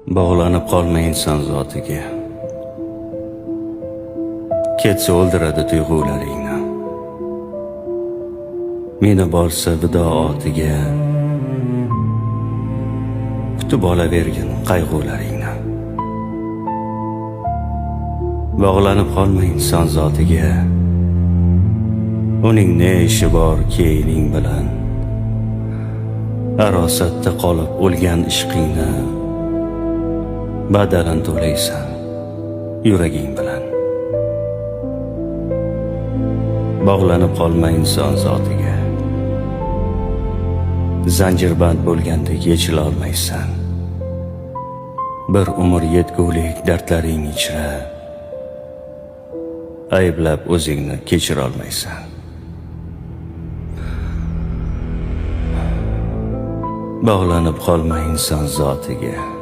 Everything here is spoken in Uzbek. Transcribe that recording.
Bog'lanib qolma inson zotiga. Ketsa o'ldiradi tuyg'ularingni. Meni borsa vido otiga. Kutib olavergin qayg'ularingni. Bog'lanib qolma inson zotiga. Uning ne ishi bor keyning bilan. Arosatda qolib o'lgan ishqingni badalin to'laysan yuraging bilan. Bog'lanib qolma inson zotiga. Zanjirband bo'lgandek yechila olmaysan. Bir umr yetgulik dardlaring ichra ayblab o'zingni kechira olmaysan. Bog'lanib qolma inson zotiga.